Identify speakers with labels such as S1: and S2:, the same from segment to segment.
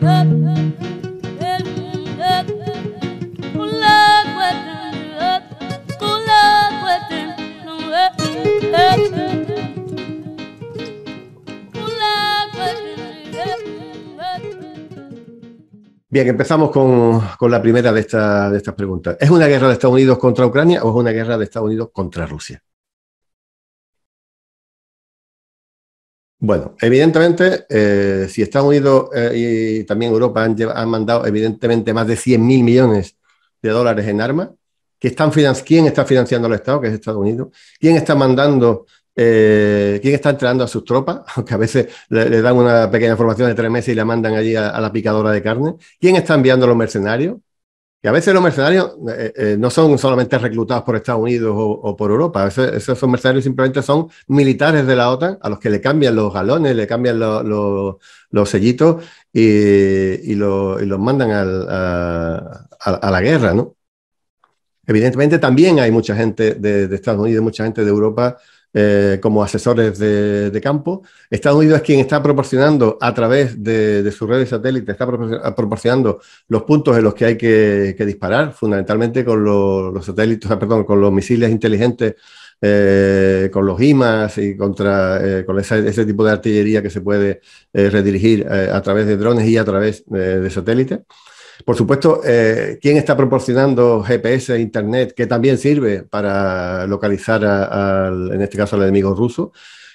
S1: Bien, empezamos con la primera de estas preguntas. ¿Es una guerra de Estados Unidos contra Ucrania o es una guerra de Estados Unidos contra Rusia? Bueno, evidentemente, si Estados Unidos y también Europa han mandado evidentemente más de 100.000 millones de dólares en armas, ¿quién está financiando al Estado? Que es Estados Unidos. ¿Quién está mandando, quién está entrenando a sus tropas? Aunque a veces le dan una pequeña formación de 3 meses y la mandan allí a la picadora de carne. ¿Quién está enviando a los mercenarios? Y a veces los mercenarios no son solamente reclutados por Estados Unidos o por Europa. A veces esos mercenarios simplemente son militares de la OTAN a los que le cambian los galones, le cambian los sellitos y los mandan a la guerra, ¿no? Evidentemente también hay mucha gente de Estados Unidos, mucha gente de Europa como asesores de campo. Estados Unidos es quien está proporcionando a través de sus redes satélites, está proporcionando los puntos en los que hay que disparar, fundamentalmente con los satélites, perdón, con los misiles inteligentes, con los HIMARS y con ese tipo de artillería que se puede redirigir a través de drones y a través de satélites. Por supuesto, ¿quién está proporcionando GPS, Internet, que también sirve para localizar, en este caso, al enemigo ruso,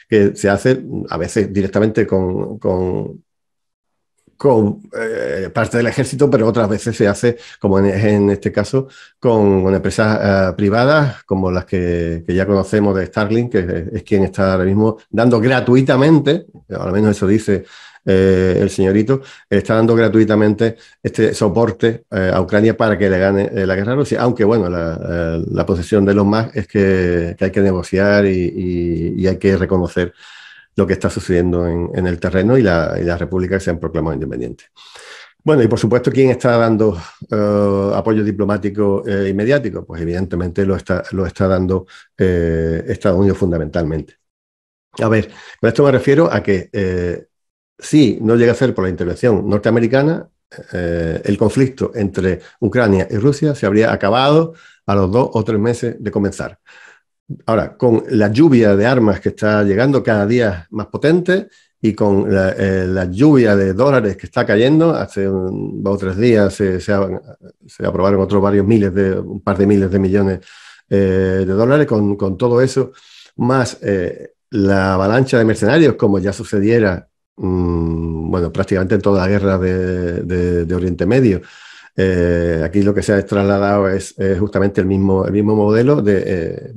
S1: que se hace a veces directamente con parte del ejército, pero otras veces se hace, como en este caso, con empresas privadas, como las que ya conocemos de Starlink, que es quien está ahora mismo dando gratuitamente, al menos eso dice el señorito, está dando gratuitamente este soporte a Ucrania para que le gane la guerra a Rusia, aunque bueno, la posición de Elon Musk es que hay que negociar y hay que reconocer lo que está sucediendo en el terreno y la república que se han proclamado independientes. Bueno, y por supuesto, ¿quién está dando apoyo diplomático y mediático? Pues evidentemente lo está dando Estados Unidos fundamentalmente. A ver, con esto me refiero a que si no llega a ser por la intervención norteamericana, el conflicto entre Ucrania y Rusia se habría acabado a los 2 o 3 meses de comenzar. Ahora, con la lluvia de armas que está llegando cada día más potente y con la lluvia de dólares que está cayendo, hace 2 o 3 días se aprobaron un par de miles de millones de dólares, con todo eso, más la avalancha de mercenarios, como ya sucediera bueno, prácticamente en toda la guerra de Oriente Medio. Aquí lo que se ha trasladado es justamente el mismo modelo del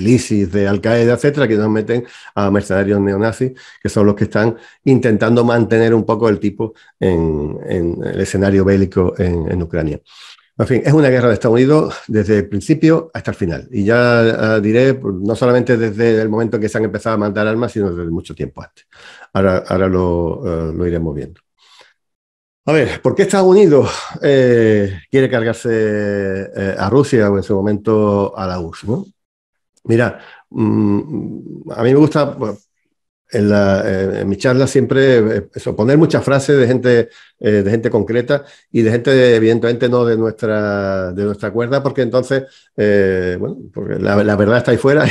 S1: ISIS, de Al-Qaeda, etcétera, que nos meten a mercenarios neonazis, que son los que están intentando mantener un poco el tipo en el escenario bélico en Ucrania. En fin, es una guerra de Estados Unidos desde el principio hasta el final. Y ya diré, no solamente desde el momento en que se han empezado a mandar armas, sino desde mucho tiempo antes. Ahora lo iremos viendo. A ver, ¿por qué Estados Unidos quiere cargarse a Rusia o en su momento a la URSS, ¿no? Mira, a mí me gusta... Bueno, en mi charla siempre poner muchas frases de gente concreta y de gente, evidentemente, no de nuestra cuerda, porque entonces, bueno, porque la verdad está ahí fuera,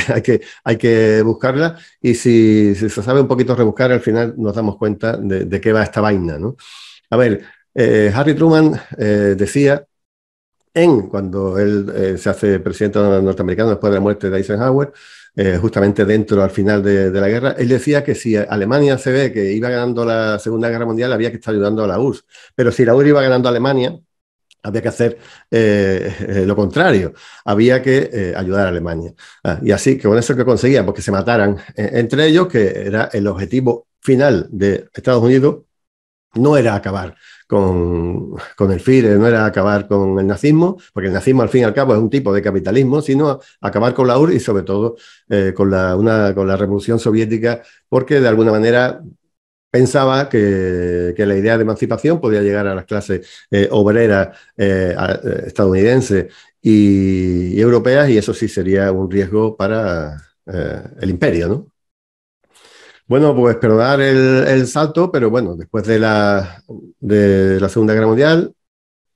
S1: hay que buscarla, y si se sabe un poquito rebuscar, al final nos damos cuenta de qué va esta vaina, ¿no? A ver, Harry Truman decía, cuando él se hace presidente norteamericano después de la muerte de Eisenhower, justamente dentro al final de la guerra, él decía que si Alemania se ve que iba ganando la Segunda Guerra Mundial, había que estar ayudando a la URSS. Pero si la URSS iba ganando a Alemania, había que hacer lo contrario, había que ayudar a Alemania. Y así, que con eso que conseguían, porque se mataran entre ellos, que era el objetivo final de Estados Unidos, no era acabar con el Führer, no era acabar con el nazismo, porque el nazismo al fin y al cabo es un tipo de capitalismo, sino acabar con la URSS y sobre todo con la revolución soviética, porque de alguna manera pensaba que la idea de emancipación podía llegar a las clases obreras estadounidenses y europeas, y eso sí sería un riesgo para el imperio, ¿no? Bueno, pues perdonar el salto, pero bueno, después de la Segunda Guerra Mundial,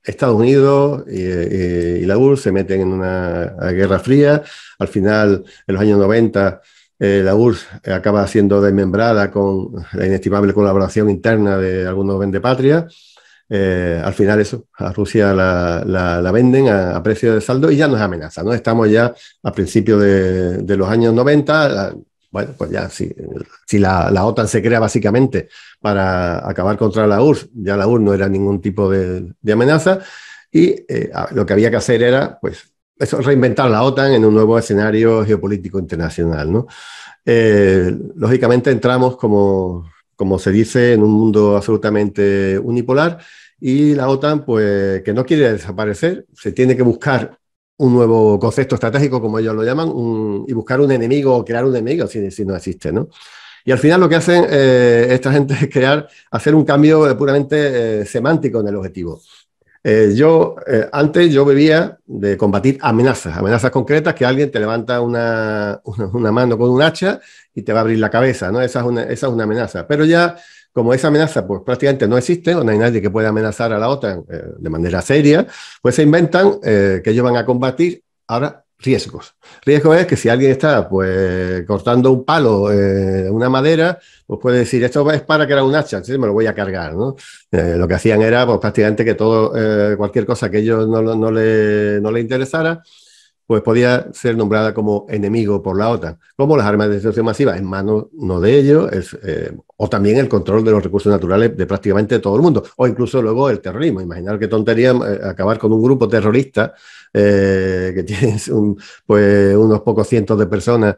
S1: Estados Unidos y la URSS se meten en una guerra fría. Al final, en los años 90, la URSS acaba siendo desmembrada con la inestimable colaboración interna de algunos vendepatrias. Al final eso, a Rusia la venden a precio de saldo y ya no es amenaza, ¿no? Estamos ya a principios de los años 90. Bueno, pues ya si la OTAN se crea básicamente para acabar contra la URSS, ya la URSS no era ningún tipo de amenaza y lo que había que hacer era, pues, eso, reinventar la OTAN en un nuevo escenario geopolítico internacional, ¿no? Lógicamente entramos, como se dice, en un mundo absolutamente unipolar y la OTAN, pues, que no quiere desaparecer, se tiene que buscar un nuevo concepto estratégico, como ellos lo llaman, y buscar un enemigo o crear un enemigo si no existe, ¿no? Y al final lo que hacen esta gente es hacer un cambio puramente semántico en el objetivo. Antes yo vivía de combatir amenazas concretas, que alguien te levanta una mano con un hacha y te va a abrir la cabeza, ¿no? Esa es una amenaza. Pero ya, como esa amenaza pues prácticamente no existe, o no hay nadie que pueda amenazar a la OTAN de manera seria, pues se inventan que ellos van a combatir ahora riesgos. Riesgo es que si alguien está pues cortando un palo, una madera, pues puede decir, esto es para que era un hacha, entonces me lo voy a cargar, ¿no? Lo que hacían era pues, prácticamente que cualquier cosa que a ellos no le interesara, pues podía ser nombrada como enemigo por la OTAN. Como las armas de destrucción masiva en manos no de ellos, o también el control de los recursos naturales de prácticamente todo el mundo, o incluso luego el terrorismo. Imaginar qué tontería acabar con un grupo terrorista que tiene pues, unos pocos cientos de personas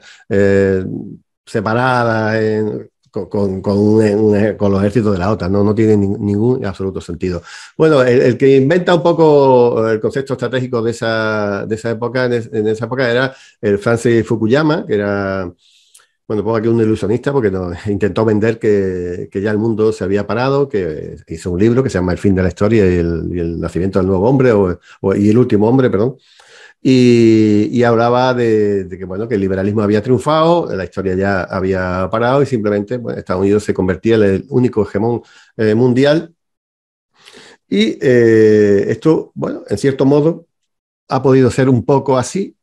S1: separadas con los ejércitos de la OTAN, no tiene ningún absoluto sentido. Bueno, el que inventa un poco el concepto estratégico de esa época, en esa época era el Francis Fukuyama, que era, bueno, pongo aquí un ilusionista porque intentó vender que ya el mundo se había parado, que hizo un libro que se llama El fin de la historia y el nacimiento del nuevo hombre, y el último hombre, perdón. Y hablaba de que, bueno, que el liberalismo había triunfado, la historia ya había parado y simplemente bueno, Estados Unidos se convertía en el único hegemón mundial. Y esto, bueno, en cierto modo, ha podido ser un poco así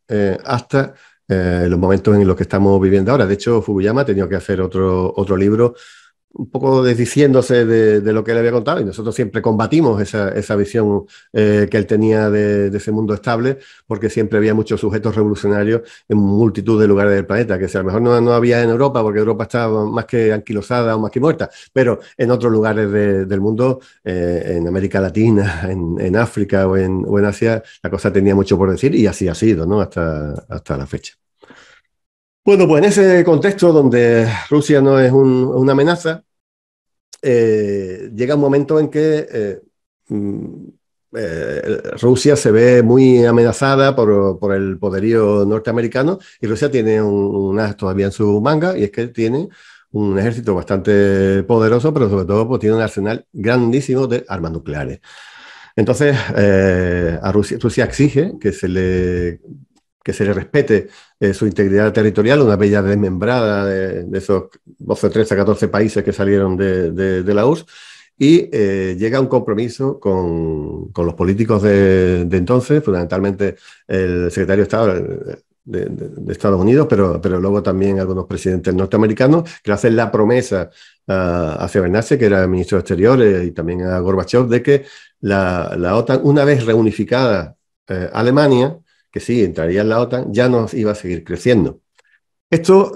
S1: hasta los momentos en los que estamos viviendo ahora. De hecho, Fukuyama ha tenido que hacer otro libro un poco desdiciéndose de lo que él había contado, y nosotros siempre combatimos esa visión que él tenía de ese mundo estable, porque siempre había muchos sujetos revolucionarios en multitud de lugares del planeta, que si a lo mejor no había en Europa, porque Europa estaba más que anquilosada o más que muerta, pero en otros lugares del mundo, en América Latina, en África o en Asia, la cosa tenía mucho por decir, y así ha sido, ¿no? hasta la fecha. Bueno, pues en ese contexto donde Rusia no es una amenaza, llega un momento en que Rusia se ve muy amenazada por el poderío norteamericano y Rusia tiene un as todavía en su manga, y es que tiene un ejército bastante poderoso, pero sobre todo pues, tiene un arsenal grandísimo de armas nucleares. Entonces, a Rusia exige que se le respete su integridad territorial, una vez ya desmembrada de esos 12, 13, 14 países que salieron de la URSS, y llega a un compromiso con los políticos de entonces, fundamentalmente el secretario de Estado de Estados Unidos, pero luego también algunos presidentes norteamericanos, que hacen la promesa a Shevardnadze, que era el ministro de Exteriores, y también a Gorbachev, de que la OTAN, una vez reunificada Alemania, que sí, entraría en la OTAN, ya no iba a seguir creciendo. Esto,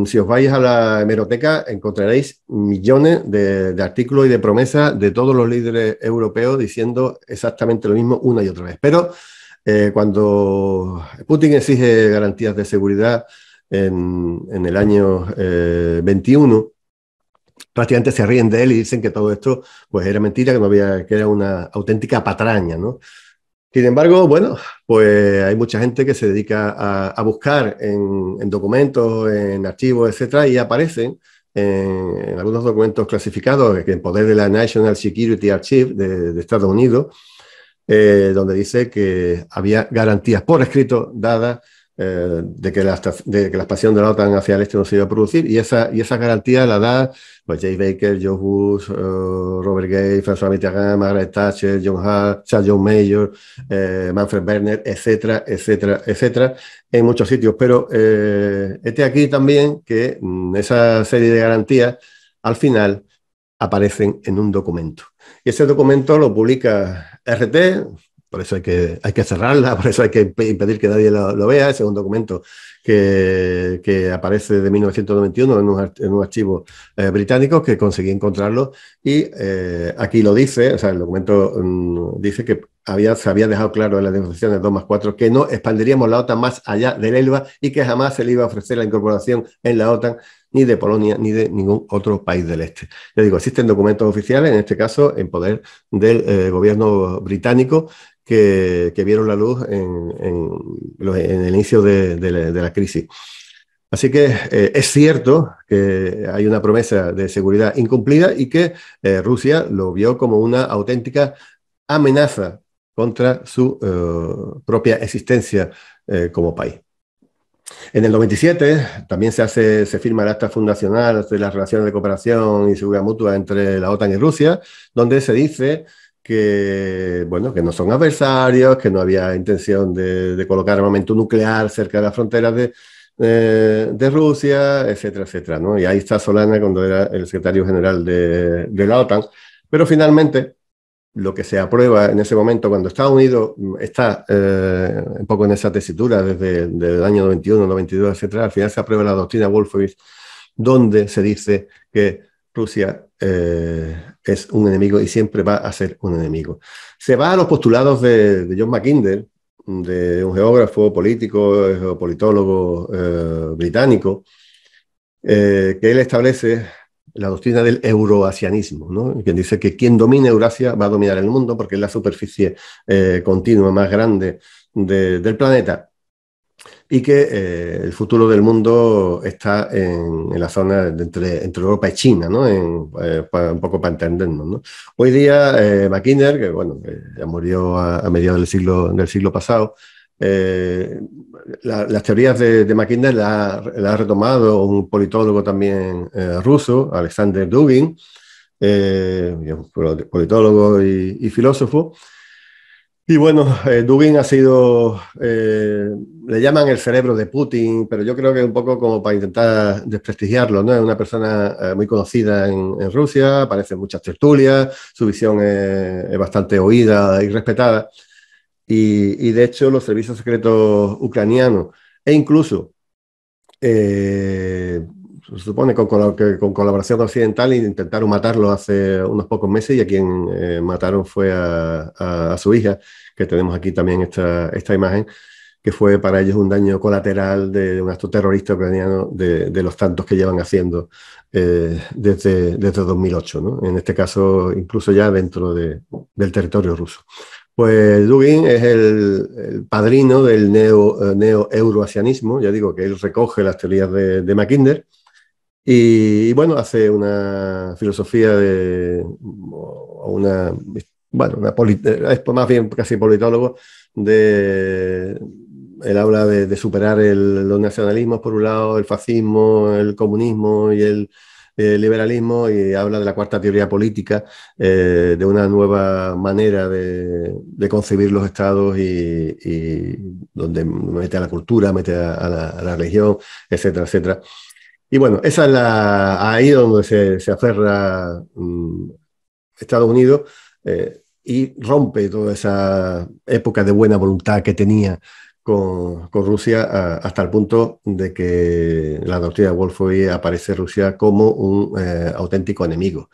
S1: si os vais a la hemeroteca, encontraréis millones de artículos y de promesas de todos los líderes europeos diciendo exactamente lo mismo una y otra vez. Pero cuando Putin exige garantías de seguridad en el año 21, prácticamente se ríen de él y dicen que todo esto pues, era mentira, que era una auténtica patraña, ¿no? Sin embargo, bueno, pues hay mucha gente que se dedica a buscar en documentos, en archivos, etcétera, y aparecen en algunos documentos clasificados en poder de la National Security Archive de Estados Unidos, donde dice que había garantías por escrito dadas de que la expansión de la OTAN hacia el este no se iba a producir, y esa garantía la da pues Jay Baker, George Bush, Robert Gates, François Mitterrand, Margaret Thatcher, John Hart, Charles John Major, Manfred Werner, etcétera, etcétera, etcétera, en muchos sitios. Pero este aquí también que esa serie de garantías al final aparecen en un documento. Y ese documento lo publica RT, por eso hay que cerrarla, por eso hay que impedir que nadie lo vea. Ese es un documento que aparece de 1991 en un archivo británico, que conseguí encontrarlo, y aquí lo dice, o sea, el documento dice que se había dejado claro en las negociaciones 2+4 que no expandiríamos la OTAN más allá del Elba y que jamás se le iba a ofrecer la incorporación en la OTAN ni de Polonia ni de ningún otro país del este. Ya digo, existen documentos oficiales, en este caso en poder del gobierno británico, que vieron la luz en el inicio de la crisis. Así que es cierto que hay una promesa de seguridad incumplida y que Rusia lo vio como una auténtica amenaza contra su propia existencia como país. En el 97 también se firma el acta fundacional de las relaciones de cooperación y seguridad mutua entre la OTAN y Rusia, donde se dice que, bueno, que no son adversarios, que no había intención de colocar armamento nuclear cerca de las fronteras de Rusia, etcétera, etcétera, ¿no? Y ahí está Solana cuando era el secretario general de la OTAN. Pero finalmente, lo que se aprueba en ese momento, cuando Estados Unidos está un poco en esa tesitura desde el año 91, 92, etcétera, al final se aprueba la doctrina Wolfowitz, donde se dice que Rusia es un enemigo y siempre va a ser un enemigo. Se va a los postulados de John Mackinder, de un geógrafo, político, geopolitólogo británico, que él establece la doctrina del euroasianismo, ¿no? Quien dice que quien domine Eurasia va a dominar el mundo porque es la superficie continua más grande del planeta, y que el futuro del mundo está en la zona entre Europa y China, ¿no? Un poco para entendernos, ¿no? Hoy día Mackinder, que bueno, que ya murió a mediados del siglo pasado, las teorías de Mackinder la ha retomado un politólogo también ruso, Alexander Dugin, politólogo y filósofo. Y bueno, Dugin ha sido, le llaman el cerebro de Putin, pero yo creo que es un poco como para intentar desprestigiarlo, ¿no? Es una persona muy conocida en Rusia, aparece en muchas tertulias, su visión es bastante oída y respetada. Y de hecho los servicios secretos ucranianos e incluso se supone con colaboración occidental intentaron matarlo hace unos pocos meses, y a quien mataron fue a su hija, que tenemos aquí también esta imagen, que fue para ellos un daño colateral de un acto terrorista ucraniano de los tantos que llevan haciendo desde 2008, ¿no? En este caso incluso ya dentro del territorio ruso. Pues Dugin es el padrino del neo-euroasianismo, ya digo que él recoge las teorías de Mackinder y bueno, hace una filosofía es más bien casi politólogo, él habla de superar los nacionalismos por un lado, el fascismo, el comunismo y el liberalismo, y habla de la cuarta teoría política, de una nueva manera de concebir los estados y donde mete a la cultura, mete a la religión, etcétera, etcétera. Y bueno, esa es ahí donde se aferra Estados Unidos y rompe toda esa época de buena voluntad que tenía con Rusia, hasta el punto de que la doctrina de Wolfowitz aparece Rusia como un auténtico enemigo.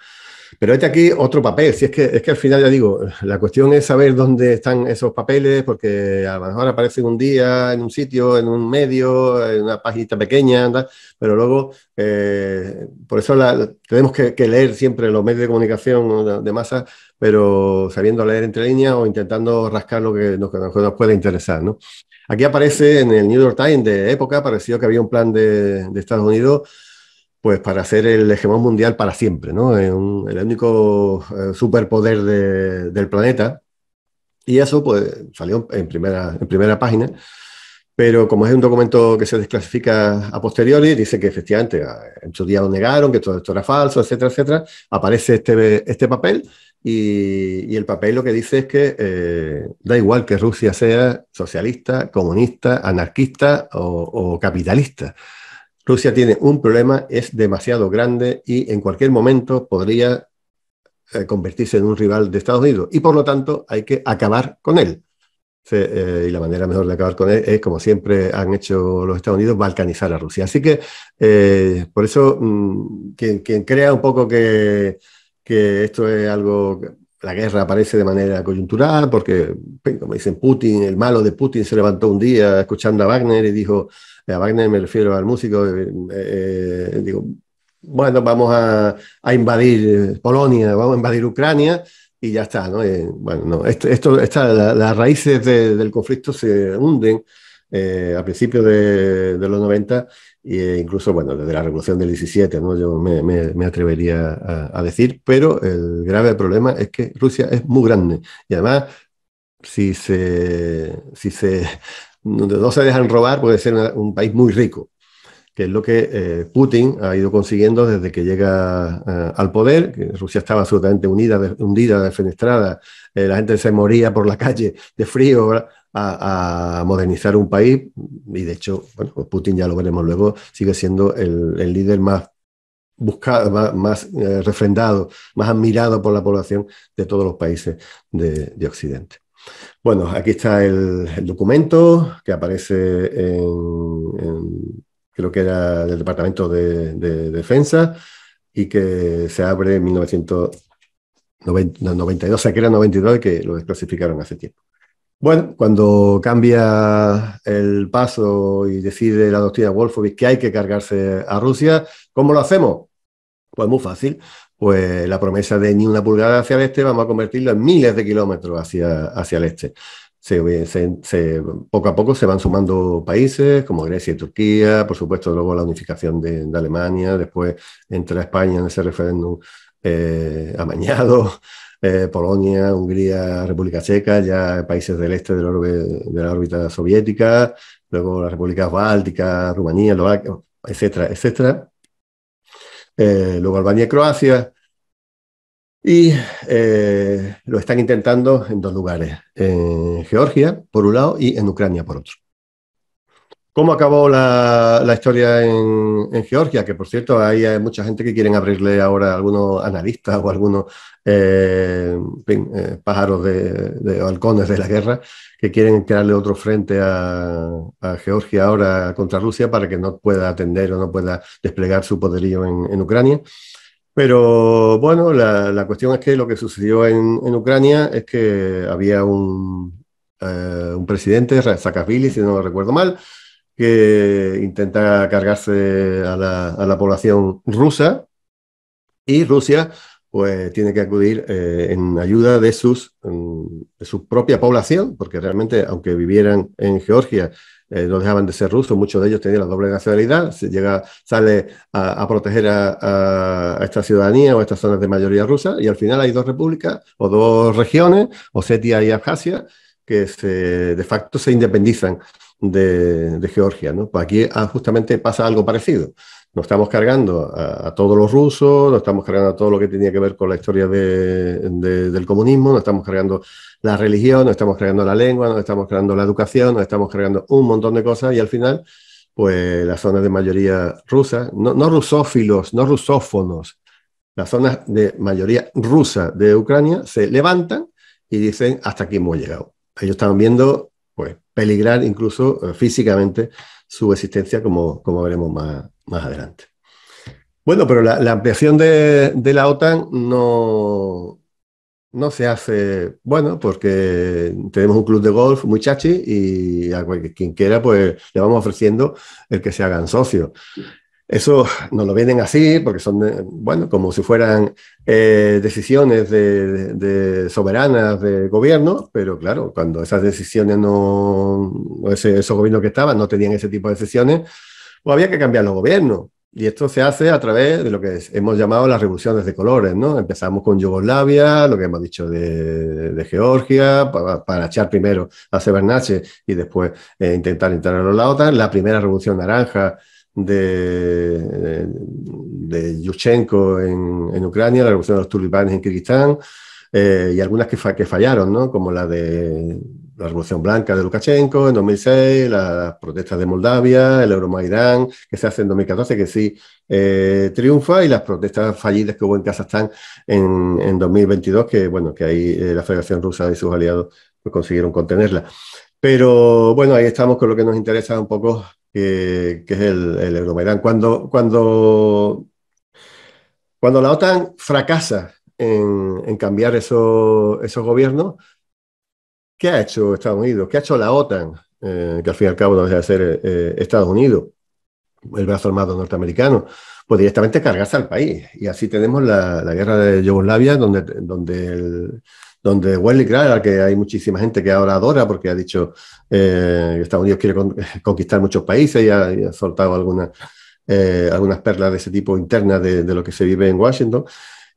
S1: Pero este aquí otro papel, si es que al final ya digo, la cuestión es saber dónde están esos papeles, porque a lo mejor aparecen un día en un sitio, en un medio, en una página pequeña, ¿verdad? Pero luego, por eso tenemos que leer siempre los medios de comunicación de masa, pero sabiendo leer entre líneas o intentando rascar lo que nos puede interesar, ¿no? Aquí aparece en el New York Times de época, pareció que había un plan de Estados Unidos pues para ser el hegemón mundial para siempre, ¿no? El único superpoder del planeta. Y eso pues salió en primera página, pero como es un documento que se desclasifica a posteriori, dice que efectivamente en su día lo negaron, que todo esto era falso, etcétera, etcétera. Aparece este papel y el papel lo que dice es que da igual que Rusia sea socialista, comunista, anarquista o capitalista. Rusia tiene un problema, es demasiado grande y en cualquier momento podría convertirse en un rival de Estados Unidos y por lo tanto hay que acabar con él. Y la manera mejor de acabar con él es, como siempre han hecho los Estados Unidos, balcanizar a Rusia. Así que por eso quien crea un poco que esto es algo, la guerra aparece de manera coyuntural, porque, como dicen, Putin, el malo de Putin se levantó un día escuchando a Wagner y dijo, a Wagner me refiero al músico, digo, bueno, vamos a invadir Polonia, vamos a invadir Ucrania y ya está, ¿no? Bueno, no, las raíces del conflicto se hunden a principios de los 90 e incluso, bueno, desde la Revolución del 17, ¿no? Yo me atrevería a decir, pero el grave problema es que Rusia es muy grande y además, si no se dejan robar, puede ser un país muy rico, que es lo que Putin ha ido consiguiendo desde que llega al poder, que Rusia estaba absolutamente hundida, defenestrada, la gente se moría por la calle de frío, ¿verdad? A modernizar un país, y de hecho, bueno, pues Putin, ya lo veremos luego, sigue siendo el líder más buscado, más refrendado, más admirado por la población de todos los países de Occidente. Bueno, aquí está el documento que aparece creo que era del Departamento de Defensa y que se abre en 1992, o sea que era 92 y que lo desclasificaron hace tiempo. Bueno, cuando cambia el paso y decide la doctrina Wolfowitz que hay que cargarse a Rusia, ¿cómo lo hacemos? Pues muy fácil. Pues la promesa de ni una pulgada hacia el este vamos a convertirlo en miles de kilómetros hacia el este. Poco a poco se van sumando países como Grecia y Turquía, por supuesto luego la unificación de Alemania, después entra España en ese referéndum amañado, Polonia, Hungría, República Checa, ya países del este de la órbita soviética, luego las repúblicas bálticas, Rumanía, Eslovaquia, etcétera, etcétera. Luego Albania y Croacia. Y lo están intentando en dos lugares, en Georgia, por un lado, y en Ucrania, por otro. ¿Cómo acabó la historia en Georgia? Que, por cierto, hay mucha gente que quieren abrirle ahora, algunos analistas o algunos pájaros de halcones de la guerra, que quieren crearle otro frente a Georgia ahora contra Rusia para que no pueda atender o no pueda desplegar su poderío en Ucrania. Pero bueno, la cuestión es que lo que sucedió en Ucrania es que había un presidente, Saakashvili, si no recuerdo mal, que intenta cargarse a la población rusa y Rusia pues tiene que acudir en ayuda de su propia población, porque realmente, aunque vivieran en Georgia, no dejaban de ser rusos, muchos de ellos tenían la doble nacionalidad, sale a proteger a esta ciudadanía o a estas zonas de mayoría rusa, y al final hay dos repúblicas o dos regiones, Osetia y Abjasia, que de facto se independizan de Georgia, ¿no? Pues aquí justamente pasa algo parecido. Nos estamos cargando a todos los rusos, nos estamos cargando a todo lo que tenía que ver con la historia del comunismo, nos estamos cargando la religión, nos estamos cargando la lengua, nos estamos cargando la educación, nos estamos cargando un montón de cosas y al final, pues las zonas de mayoría rusa, no rusófilos, no rusófonos, las zonas de mayoría rusa de Ucrania se levantan y dicen hasta aquí hemos llegado. Ellos están viendo pues peligrar incluso físicamente su existencia, como veremos más adelante. Bueno, pero la ampliación de la OTAN no se hace, bueno, porque tenemos un club de golf muy chachi y a quien quiera pues le vamos ofreciendo el que se hagan socios. Eso nos lo venden así porque son, bueno, como si fueran decisiones soberanas de gobierno, pero claro, cuando esas decisiones esos gobiernos que estaban no tenían ese tipo de decisiones, pues había que cambiar los gobiernos. Y esto se hace a través de lo que hemos llamado las revoluciones de colores, ¿no? Empezamos con Yugoslavia, lo que hemos dicho de Georgia, para echar primero a Shevardnadze y después intentar entrar a la OTAN. La primera revolución naranja de Yushchenko en Ucrania, la revolución de los tulipanes en Kirguistán, y algunas que fallaron, ¿no? Como la de la Revolución Blanca de Lukashenko en 2006, las protestas de Moldavia, el Euromaidán, que se hace en 2014, que sí triunfa, y las protestas fallidas que hubo en Kazajstán en 2022, que, bueno, que ahí la Federación Rusa y sus aliados pues, consiguieron contenerla. Pero bueno, ahí estamos con lo que nos interesa un poco, que es el Euromaidán. Cuando la OTAN fracasa en cambiar esos gobiernos, ¿qué ha hecho Estados Unidos? ¿Qué ha hecho la OTAN? Que al fin y al cabo no deja de ser Estados Unidos, el brazo armado norteamericano, pues directamente cargarse al país. Y así tenemos la guerra de Yugoslavia, donde Wesley Clark, al que hay muchísima gente que ahora adora porque ha dicho que Estados Unidos quiere conquistar muchos países y ha soltado algunas perlas de ese tipo internas de lo que se vive en Washington.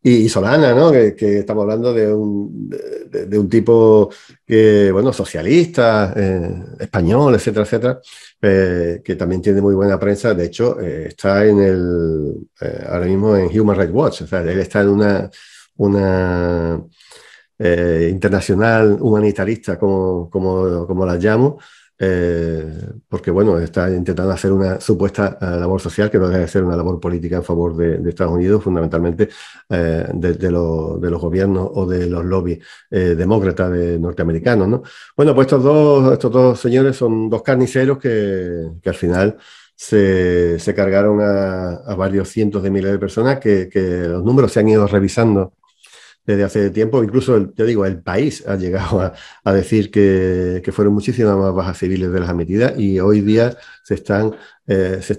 S1: Y Solana, ¿no? Que estamos hablando de un tipo que, bueno, socialista, español, etcétera, etcétera, que también tiene muy buena prensa. De hecho, está ahora mismo en Human Rights Watch. O sea, él está en una internacional humanitarista, como la llamo, porque bueno, está intentando hacer una supuesta labor social que no debe ser una labor política en favor de Estados Unidos, fundamentalmente de los gobiernos o de los lobbies demócratas norteamericanos, ¿no? Bueno, pues estos dos señores son dos carniceros que al final se cargaron a varios cientos de miles de personas, que los números se han ido revisando desde hace tiempo. Incluso, te digo, el país ha llegado a decir que fueron muchísimas más bajas civiles de las admitidas, y hoy día se está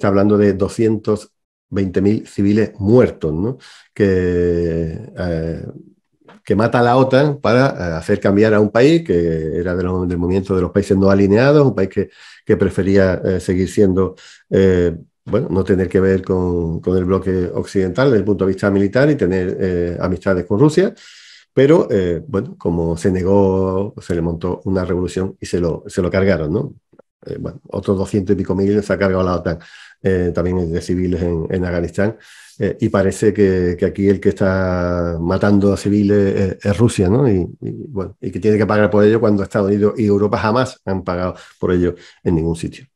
S1: hablando de 220.000 civiles muertos, ¿no? Que mata a la OTAN para hacer cambiar a un país que era del movimiento de los países no alineados, un país que prefería seguir siendo, bueno, no tener que ver con el bloque occidental desde el punto de vista militar y tener amistades con Rusia. Pero, bueno, como se negó, se le montó una revolución y se lo cargaron, ¿no? Bueno, otros 200 y pico mil se ha cargado la OTAN, también de civiles en Afganistán. Y parece que aquí el que está matando a civiles es Rusia, ¿no? Bueno, y que tiene que pagar por ello cuando Estados Unidos y Europa jamás han pagado por ello en ningún sitio.